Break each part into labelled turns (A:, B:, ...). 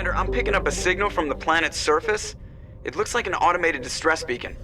A: Commander, I'm picking up a signal from the planet's surface. It looks like an automated distress beacon.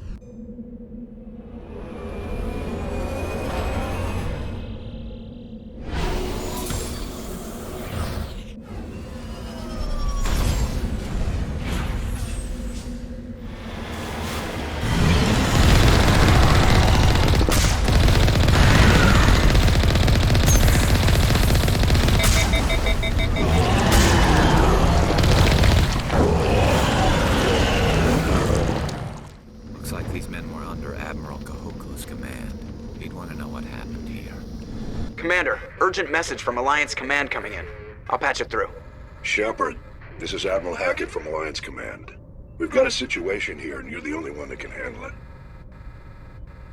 A: Commander, urgent message from Alliance Command coming in. I'll patch it through.
B: Shepard, this is Admiral Hackett from Alliance Command. We've got a situation here, and you're the only one that can handle it.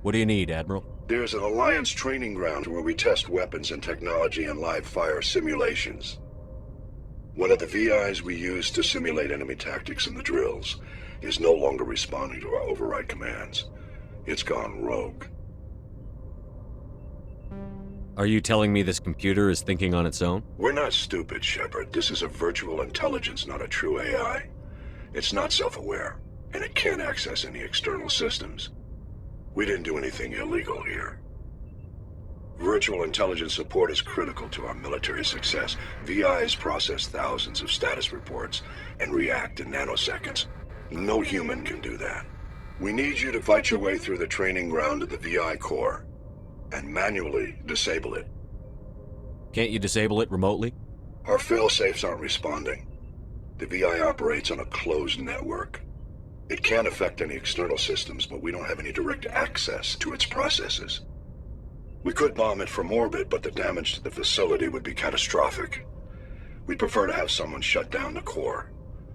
C: What do you need, Admiral?
B: There's an Alliance training ground where we test weapons and technology in live-fire simulations. One of the VIs we use to simulate enemy tactics in the drills is no longer responding to our override commands. It's gone rogue.
C: Are you telling me this computer is thinking on its own?
B: We're not stupid, Shepard. This is a virtual intelligence, not a true AI. It's not self-aware, and it can't access any external systems. We didn't do anything illegal here. Virtual intelligence support is critical to our military success. VIs process thousands of status reports and react in nanoseconds. No human can do that. We need you to fight your way through the training ground of the VI core and manually disable it.
C: Can't you disable it remotely?
B: Our fail-safes aren't responding. The VI operates on a closed network. It can affect any external systems, but we don't have any direct access to its processes. We could bomb it from orbit, but the damage to the facility would be catastrophic. We'd prefer to have someone shut down the core.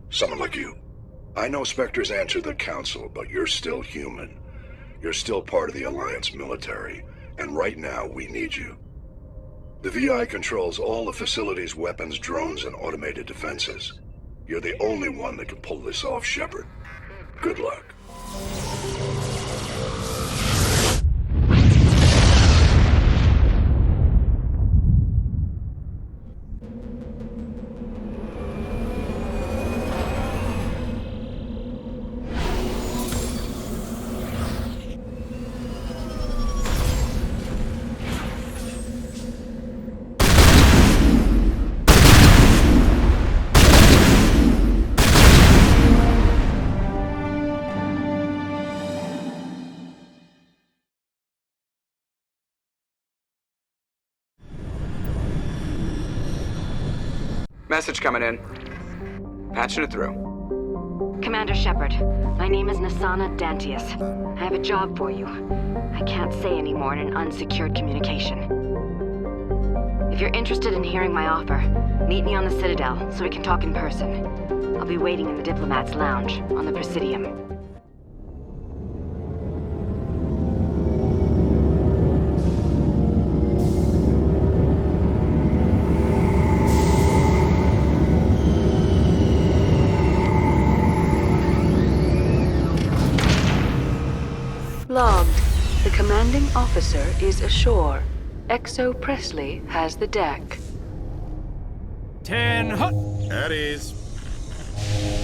B: Someone like you. I know Spectres answer the Council, but you're still human. You're still part of the Alliance military, and right now we need you. The VI controls all the facility's weapons, drones, and automated defenses. You're the only one that can pull this off, Shepard. Good luck.
A: Message coming in. Patching it through.
D: Commander Shepard, my name is Nassana Dantinus. I have a job for you. I can't say any more in an unsecured communication. If you're interested in hearing my offer, meet me on the Citadel so we can talk in person. I'll be waiting in the Diplomat's Lounge on the Presidium.
E: Logged. The commanding officer is ashore. Exo Presley has the deck.
F: 10 hut!
G: At ease.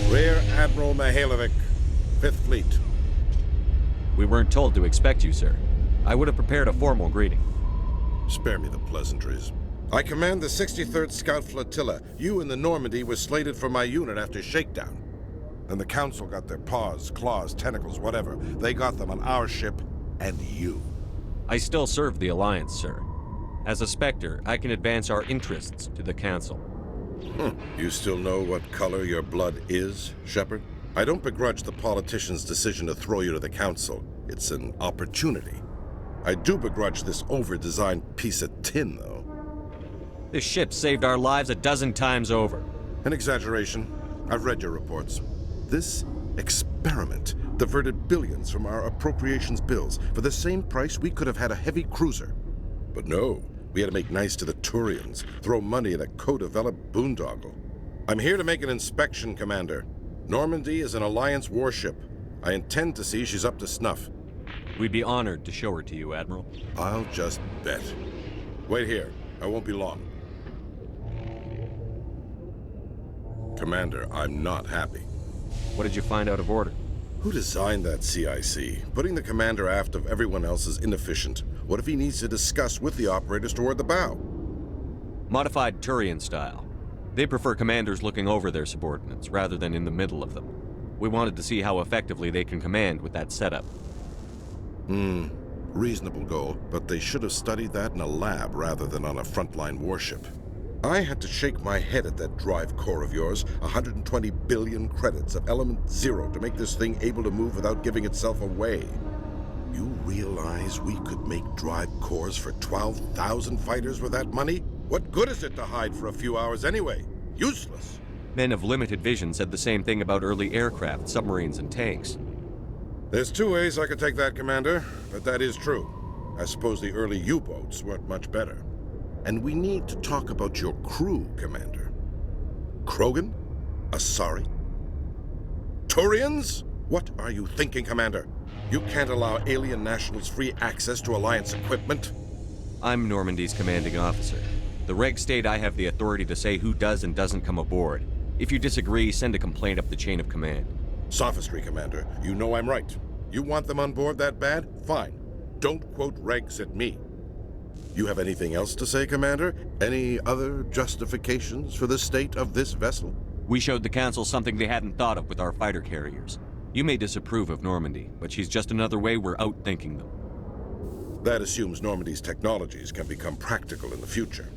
G: Rear Admiral Mihailovic, 5th Fleet.
C: We weren't told to expect you, sir. I would have prepared a formal greeting.
G: Spare me the pleasantries. I command the 63rd Scout Flotilla. You and the Normandy were slated for my unit after shakedown. Then the Council got their paws, claws, tentacles, whatever. They got them on our ship, and you.
C: I still serve the Alliance, sir. As a Spectre, I can advance our interests to the Council.
G: You still know what color your blood is, Shepard? I don't begrudge the politician's decision to throw you to the Council. It's an opportunity. I do begrudge this over-designed piece of tin, though.
C: This ship saved our lives a dozen times over.
G: An exaggeration. I've read your reports. This experiment diverted billions from our appropriations bills. For the same price, we could have had a heavy cruiser. But no, we had to make nice to the Turians, throw money at a co-developed boondoggle. I'm here to make an inspection, Commander. Normandy is an Alliance warship. I intend to see she's up to snuff.
C: We'd be honored to show her to you, Admiral.
G: I'll just bet. Wait here. I won't be long. Commander, I'm not happy.
C: What did you find out of order?
G: Who designed that CIC? Putting the commander aft of everyone else is inefficient. What if he needs to discuss with the operators toward the bow?
C: Modified Turian style. They prefer commanders looking over their subordinates, rather than in the middle of them. We wanted to see how effectively they can command with that setup.
G: Reasonable goal, but they should have studied that in a lab rather than on a frontline warship. I had to shake my head at that drive core of yours. 120 billion credits of element 0 to make this thing able to move without giving itself away. You realize we could make drive cores for 12,000 fighters with that money? What good is it to hide for a few hours anyway? Useless.
C: Men of limited vision said the same thing about early aircraft, submarines, and tanks.
G: There's two ways I could take that, Commander, but that is true. I suppose the early U-boats weren't much better. And we need to talk about your crew, Commander. Krogan? Asari? Turians? What are you thinking, Commander? You can't allow alien nationals free access to Alliance equipment.
C: I'm Normandy's commanding officer. The regs state I have the authority to say who does and doesn't come aboard. If you disagree, send a complaint up the chain of command.
G: Sophistry, Commander. You know I'm right. You want them on board that bad? Fine. Don't quote regs at me. You have anything else to say, Commander? Any other justifications for the state of this vessel?
C: We showed the Council something they hadn't thought of with our fighter carriers. You may disapprove of Normandy, but she's just another way we're outthinking them.
G: That assumes Normandy's technologies can become practical in the future.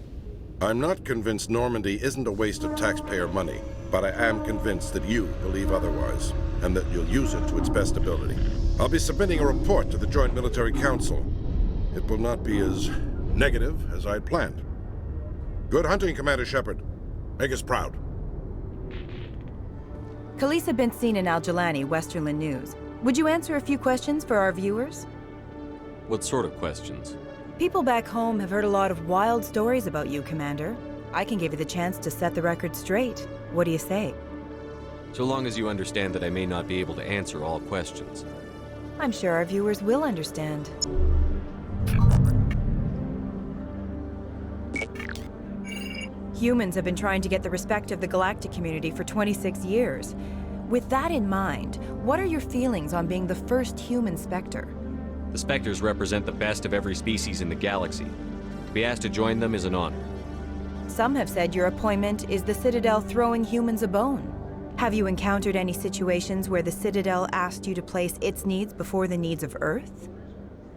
G: I'm not convinced Normandy isn't a waste of taxpayer money, but I am convinced that you believe otherwise, and that you'll use it to its best ability. I'll be submitting a report to the Joint Military Council. It will not be as negative as I'd planned. Good hunting, Commander Shepard. Make us proud.
F: Khalisah been seen in al-Jilani, Westerland News. Would you answer a few questions for our viewers?
C: What sort of questions?
F: People back home have heard a lot of wild stories about you, Commander. I can give you the chance to set the record straight. What do you say?
C: So long as you understand that I may not be able to answer all questions.
F: I'm sure our viewers will understand. Humans have been trying to get the respect of the galactic community for 26 years. With that in mind, what are your feelings on being the first human Spectre?
C: The Spectres represent the best of every species in the galaxy. To be asked to join them is an honor.
F: Some have said your appointment is the Citadel throwing humans a bone. Have you encountered any situations where the Citadel asked you to place its needs before the needs of Earth?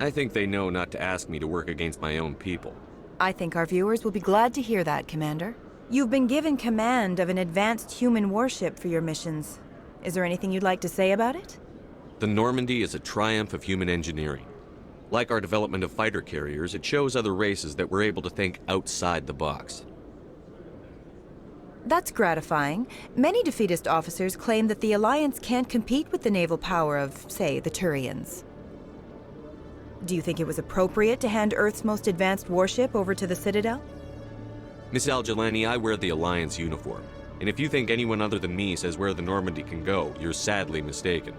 C: I think they know not to ask me to work against my own people.
F: I think our viewers will be glad to hear that, Commander. You've been given command of an advanced human warship for your missions. Is there anything you'd like to say about it?
C: The Normandy is a triumph of human engineering. Like our development of fighter carriers, it shows other races that we're able to think outside the box.
F: That's gratifying. Many defeatist officers claim that the Alliance can't compete with the naval power of, say, the Turians. Do you think it was appropriate to hand Earth's most advanced warship over to the Citadel?
C: Miss al-Jilani, I wear the Alliance uniform. And if you think anyone other than me says where the Normandy can go, you're sadly mistaken.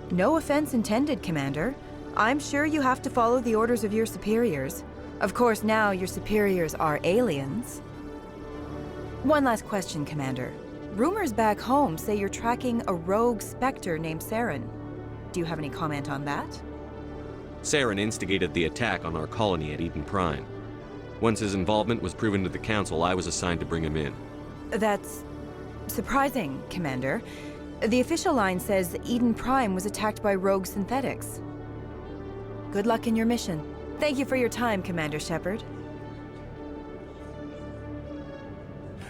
F: No offense intended, Commander. I'm sure you have to follow the orders of your superiors. Of course, now your superiors are aliens. One last question, Commander. Rumors back home say you're tracking a rogue Spectre named Saren. Do you have any comment on that?
C: Saren instigated the attack on our colony at Eden Prime. Once his involvement was proven to the Council, I was assigned to bring him in.
F: That's surprising, Commander. The official line says Eden Prime was attacked by rogue synthetics. Good luck in your mission. Thank you for your time, Commander Shepard.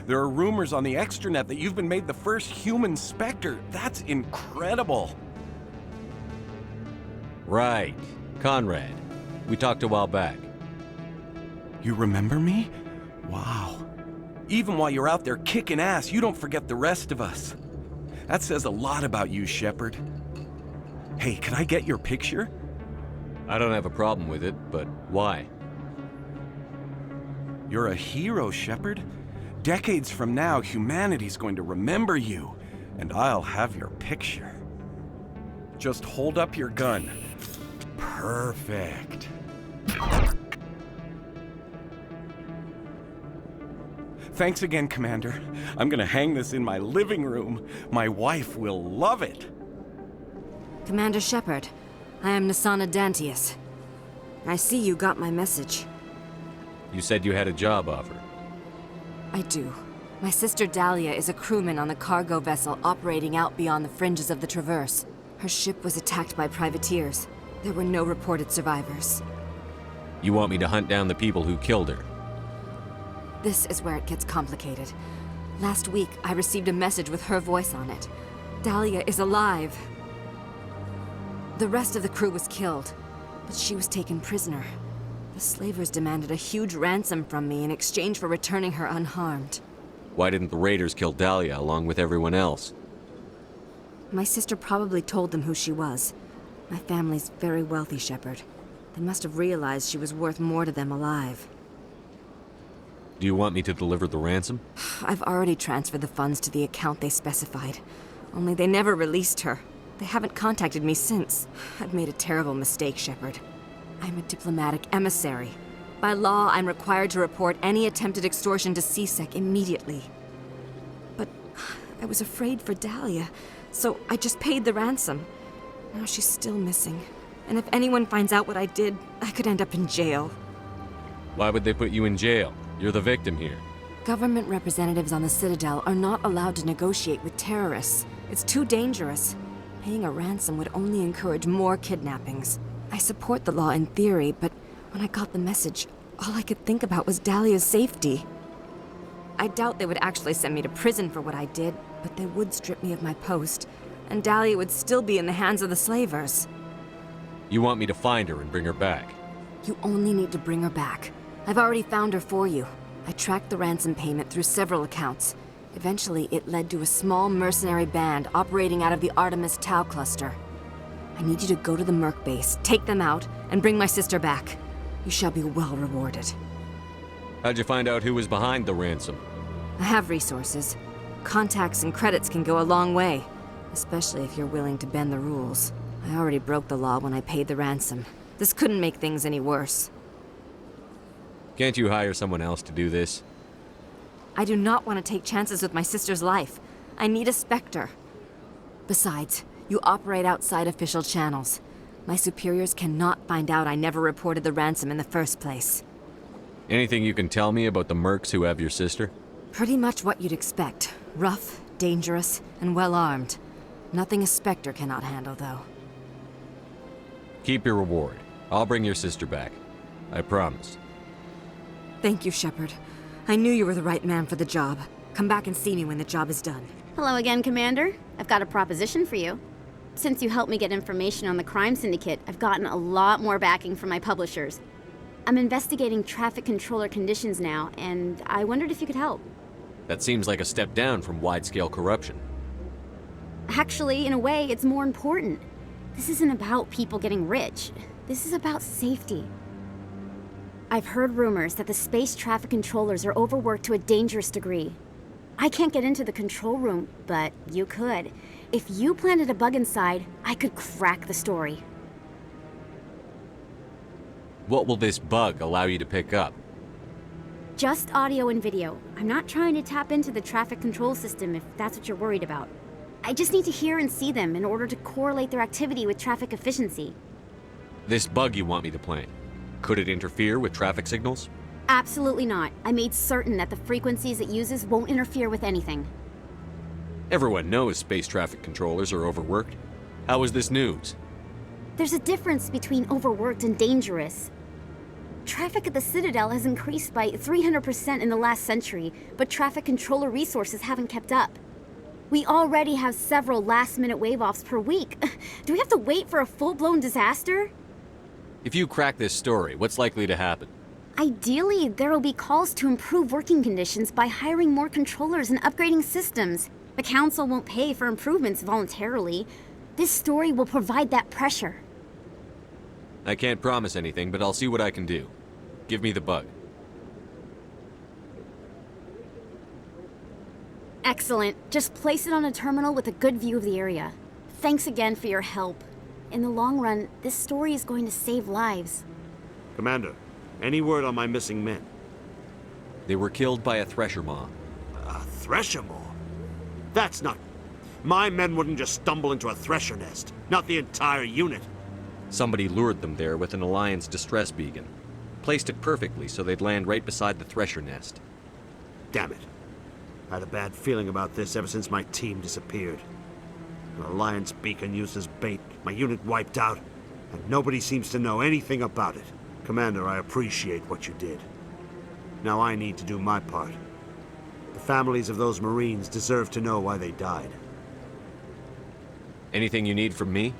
H: There are rumors on the extranet that you've been made the first human Spectre. That's incredible.
C: Right. Conrad. We talked a while back.
H: You remember me? Wow. Even while you're out there kicking ass, you don't forget the rest of us. That says a lot about you, Shepard. Hey, can I get your picture?
C: I don't have a problem with it, but why?
H: You're a hero, Shepard. Decades from now, humanity's going to remember you, and I'll have your picture. Just hold up your gun. Perfect. Thanks again, Commander. I'm gonna hang this in my living room. My wife will love it.
D: Commander Shepard, I am Nassana Dantinus. I see you got my message.
C: You said you had a job offer.
D: I do. My sister Dahlia is a crewman on the cargo vessel operating out beyond the fringes of the Traverse. Her ship was attacked by privateers. There were no reported survivors.
C: You want me to hunt down the people who killed her?
D: This is where it gets complicated. Last week, I received a message with her voice on it. Dahlia is alive. The rest of the crew was killed, but she was taken prisoner. The slavers demanded a huge ransom from me in exchange for returning her unharmed.
C: Why didn't the raiders kill Dahlia along with everyone else?
D: My sister probably told them who she was. My family's very wealthy, Shepard. They must have realized she was worth more to them alive.
C: Do you want me to deliver the ransom?
D: I've already transferred the funds to the account they specified. Only they never released her. They haven't contacted me since. I've made a terrible mistake, Shepard. I'm a diplomatic emissary. By law, I'm required to report any attempted extortion to CSEC immediately. But I was afraid for Dahlia, so I just paid the ransom. Now she's still missing. And if anyone finds out what I did, I could end up in jail.
C: Why would they put you in jail? You're the victim here.
D: Government representatives on the Citadel are not allowed to negotiate with terrorists. It's too dangerous. Paying a ransom would only encourage more kidnappings. I support the law in theory, but when I got the message, all I could think about was Dahlia's safety. I doubt they would actually send me to prison for what I did, but they would strip me of my post, and Dahlia would still be in the hands of the slavers.
C: You want me to find her and bring her back?
D: You only need to bring her back. I've already found her for you. I tracked the ransom payment through several accounts. Eventually, it led to a small mercenary band operating out of the Artemis Tau cluster. I need you to go to the Merc base, take them out, and bring my sister back. You shall be well rewarded.
C: How'd you find out who was behind the ransom?
D: I have resources. Contacts and credits can go a long way, especially if you're willing to bend the rules. I already broke the law when I paid the ransom. This couldn't make things any worse.
C: Can't you hire someone else to do this?
D: I do not want to take chances with my sister's life. I need a Spectre. Besides, you operate outside official channels. My superiors cannot find out I never reported the ransom in the first place.
C: Anything you can tell me about the mercs who have your sister?
D: Pretty much what you'd expect. Rough, dangerous, and well-armed. Nothing a Spectre cannot handle, though.
C: Keep your reward. I'll bring your sister back. I promise.
D: Thank you, Shepard. I knew you were the right man for the job. Come back and see me when the job is done.
I: Hello again, Commander. I've got a proposition for you. Since you helped me get information on the crime syndicate, I've gotten a lot more backing from my publishers. I'm investigating traffic controller conditions now, and I wondered if you could help.
C: That seems like a step down from wide-scale corruption.
I: Actually, in a way, it's more important. This isn't about people getting rich. This is about safety. I've heard rumors that the space traffic controllers are overworked to a dangerous degree. I can't get into the control room, but you could. If you planted a bug inside, I could crack the story.
C: What will this bug allow you to pick up?
I: Just audio and video. I'm not trying to tap into the traffic control system if that's what you're worried about. I just need to hear and see them in order to correlate their activity with traffic efficiency.
C: This bug you want me to plant, could it interfere with traffic signals?
I: Absolutely not. I made certain that the frequencies it uses won't interfere with anything.
C: Everyone knows space traffic controllers are overworked. How is this news?
I: There's a difference between overworked and dangerous. Traffic at the Citadel has increased by 300% in the last century, but traffic controller resources haven't kept up. We already have several last-minute wave-offs per week. Do we have to wait for a full-blown disaster?
C: If you crack this story, what's likely to happen?
I: Ideally, there will be calls to improve working conditions by hiring more controllers and upgrading systems. The Council won't pay for improvements voluntarily. This story will provide that pressure.
C: I can't promise anything, but I'll see what I can do. Give me the bug.
I: Excellent. Just place it on a terminal with a good view of the area. Thanks again for your help. In the long run, this story is going to save lives.
J: Commander, any word on my missing men?
C: They were killed by a thresher maw.
J: A thresher maw? That's not... My men wouldn't just stumble into a thresher nest. Not the entire unit.
C: Somebody lured them there with an Alliance distress beacon. Placed it perfectly so they'd land right beside the thresher nest.
J: Damn it. I had a bad feeling about this ever since my team disappeared. An Alliance beacon used as bait, my unit wiped out, and nobody seems to know anything about it. Commander, I appreciate what you did. Now I need to do my part. The families of those Marines deserve to know why they died.
C: Anything you need from me?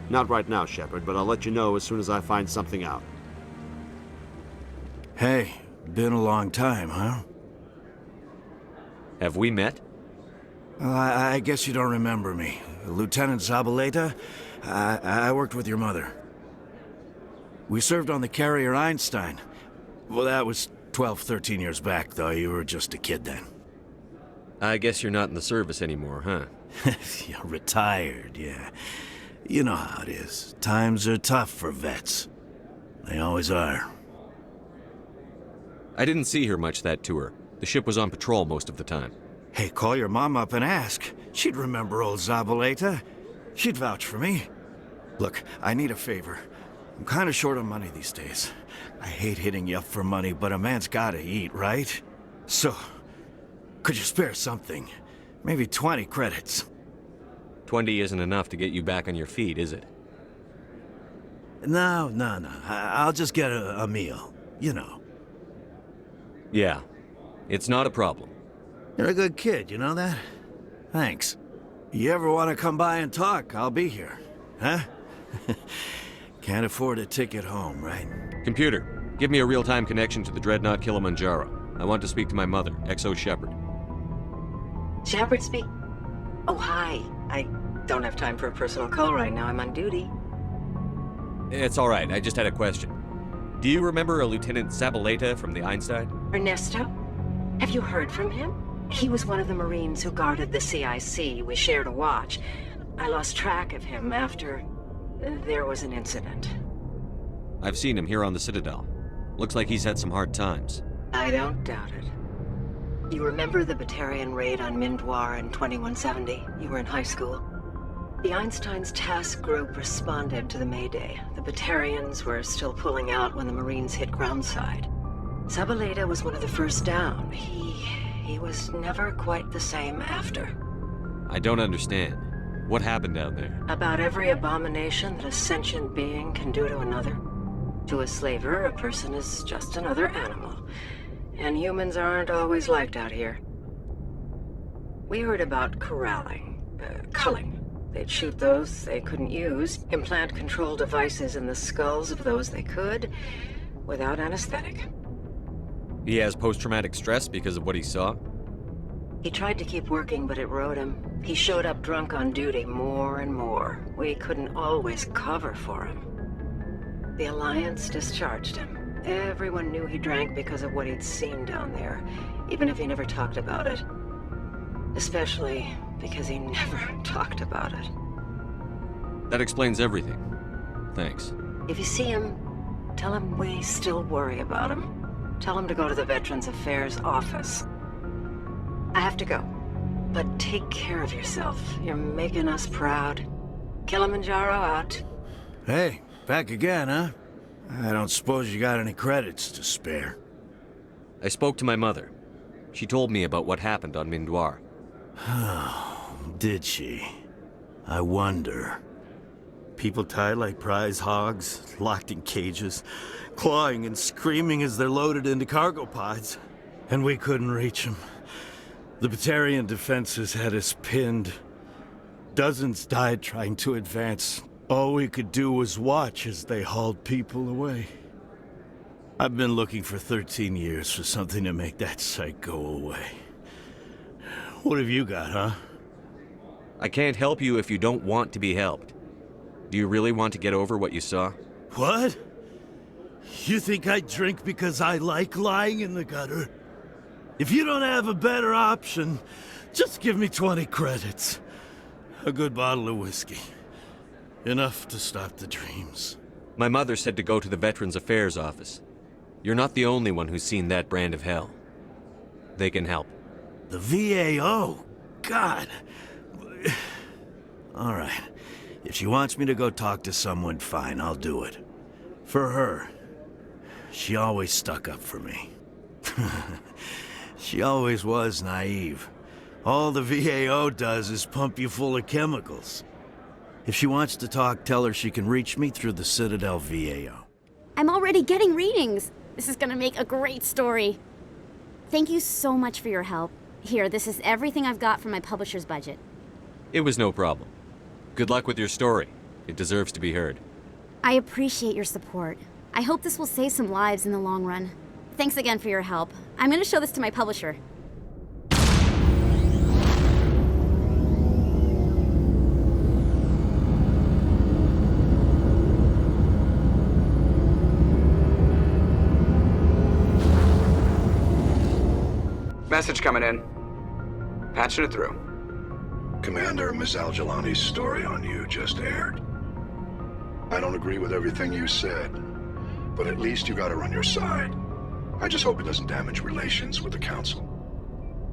J: Not right now, Shepard, but I'll let you know as soon as I find something out.
K: Hey, been a long time, huh?
C: Have we met?
K: Well, I guess you don't remember me. Lieutenant Zabaleta? I worked with your mother. We served on the carrier Einstein. Well, that was 12, 13 years back, though. You were just a kid then.
C: I guess you're not in the service anymore, huh?
K: You're retired, yeah. You know how it is. Times are tough for vets. They always are.
C: I didn't see her much that tour. The ship was on patrol most of the time.
K: Hey, call your mom up and ask. She'd remember old Zabaleta. She'd vouch for me. Look, I need a favor. I'm kind of short on money these days. I hate hitting you up for money, but a man's gotta eat, right? So, could you spare something? Maybe 20 credits.
C: 20 isn't enough to get you back on your feet, is it?
K: No. I'll just get a meal, you know.
C: Yeah, it's not a problem.
K: You're a good kid, you know that? Thanks. You ever want to come by and talk, I'll be here. Huh? Can't afford a ticket home, right?
C: Computer, give me a real-time connection to the Dreadnought Kilimanjaro. I want to speak to my mother, XO Shepard.
E: Shepard speak. Oh, hi. I don't have time for a personal call right now. I'm on duty.
C: It's all right, I just had a question. Do you remember a Lieutenant Zabaleta from the Einstein?
E: Ernesto? Have you heard from him? He was one of the Marines who guarded the CIC. We shared a watch. I lost track of him after there was an incident.
C: I've seen him here on the Citadel. Looks like he's had some hard times.
E: I don't doubt it. You remember the Batarian raid on Mindwar in 2170? You were in high school. The Einstein's task group responded to the Mayday. The Batarians were still pulling out when the Marines hit groundside. Zabaleta was one of the first down. He was never quite the same after.
C: I don't understand. What happened down there?
E: About every abomination that a sentient being can do to another. To a slaver, a person is just another animal. And humans aren't always liked out here. We heard about corralling, culling. They'd shoot those they couldn't use, implant control devices in the skulls of those they could, without anesthetic.
C: He has post-traumatic stress because of what he saw?
E: He tried to keep working, but it rode him. He showed up drunk on duty more and more. We couldn't always cover for him. The Alliance discharged him. Everyone knew he drank because of what he'd seen down there, even if he never talked about it. Especially because he never talked about it.
C: That explains everything. Thanks.
E: If you see him, tell him we still worry about him. Tell him to go to the Veterans Affairs office. I have to go, but take care of yourself. You're making us proud. Kilimanjaro out.
K: Hey, back again, huh? I don't suppose you got any credits to spare.
C: I spoke to my mother. She told me about what happened on Mindwar.
K: Did she? I wonder. People tied like prize hogs, locked in cages, clawing and screaming as they're loaded into cargo pods. And we couldn't reach them. The Batarian defenses had us pinned. Dozens died trying to advance. All we could do was watch as they hauled people away. I've been looking for 13 years for something to make that sight go away. What have you got, huh?
C: I can't help you if you don't want to be helped. Do you really want to get over what you saw?
K: What? You think I drink because I like lying in the gutter? If you don't have a better option, just give me 20 credits. A good bottle of whiskey. Enough to stop the dreams.
C: My mother said to go to the Veterans Affairs office. You're not the only one who's seen that brand of hell. They can help.
K: The VAO? God. All right. If she wants me to go talk to someone, fine, I'll do it. For her. She always stuck up for me. She always was naive. All the VAO does is pump you full of chemicals. If she wants to talk, tell her she can reach me through the Citadel VAO.
I: I'm already getting readings. This is gonna make a great story. Thank you so much for your help. Here, this is everything I've got from my publisher's budget.
C: It was no problem. Good luck with your story. It deserves to be heard.
I: I appreciate your support. I hope this will save some lives in the long run. Thanks again for your help. I'm gonna show this to my publisher.
A: Message coming in. Patching it through.
B: Commander, Ms. al-Jilani's story on you just aired. I don't agree with everything you said, but at least you got her on your side. I just hope it doesn't damage relations with the Council.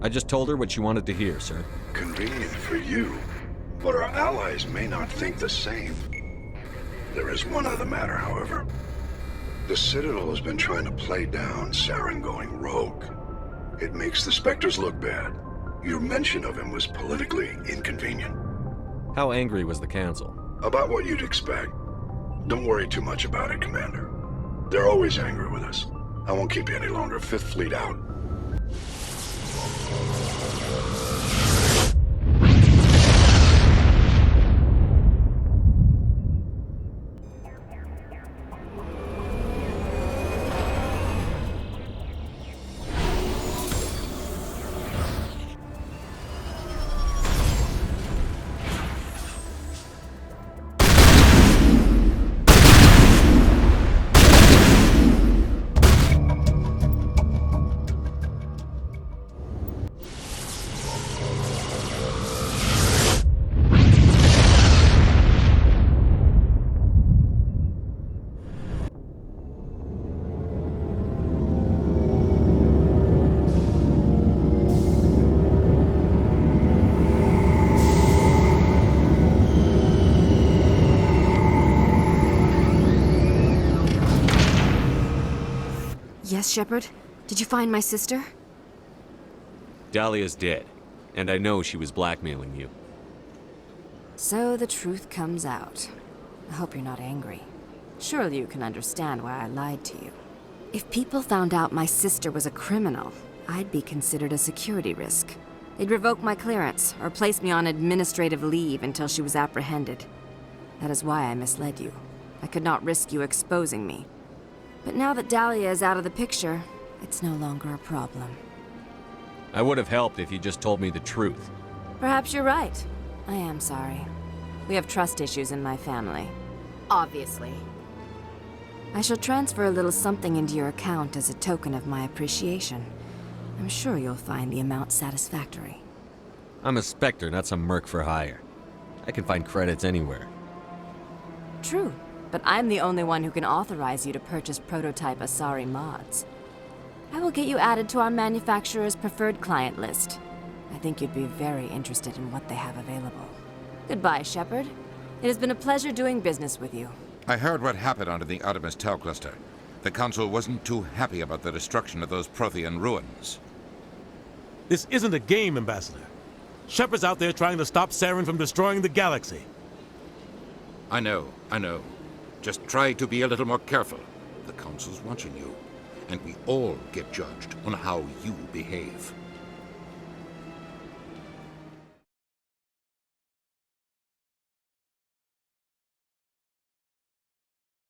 C: I just told her what she wanted to hear, sir.
B: Convenient for you, but our allies may not think the same. There is one other matter, however. The Citadel has been trying to play down Saren going rogue. It makes the Spectres look bad. Your mention of him was politically inconvenient.
C: How angry was the Council?
B: About what you'd expect. Don't worry too much about it, Commander. They're always angry with us. I won't keep you any longer. Fifth Fleet out.
D: Yes, Shepard? Did you find my sister?
C: Dahlia's dead, and I know she was blackmailing you.
D: So the truth comes out. I hope you're not angry. Surely you can understand why I lied to you. If people found out my sister was a criminal, I'd be considered a security risk. They'd revoke my clearance, or place me on administrative leave until she was apprehended. That is why I misled you. I could not risk you exposing me. But now that Dahlia is out of the picture, it's no longer a problem.
C: I would have helped if you just told me the truth.
D: Perhaps you're right. I am sorry. We have trust issues in my family. Obviously. I shall transfer a little something into your account as a token of my appreciation. I'm sure you'll find the amount satisfactory.
C: I'm a Spectre, not some merc for hire. I can find credits anywhere.
D: True, but I'm the only one who can authorize you to purchase prototype Asari mods. I will get you added to our manufacturer's preferred client list. I think you'd be very interested in what they have available. Goodbye, Shepard. It has been a pleasure doing business with you.
L: I heard what happened under the Artemis Tau cluster. The Council wasn't too happy about the destruction of those Prothean ruins.
M: This isn't a game, Ambassador. Shepard's out there trying to stop Saren from destroying the galaxy.
L: I know. Just try to be a little more careful. The Council's watching you, and we all get judged on how you behave.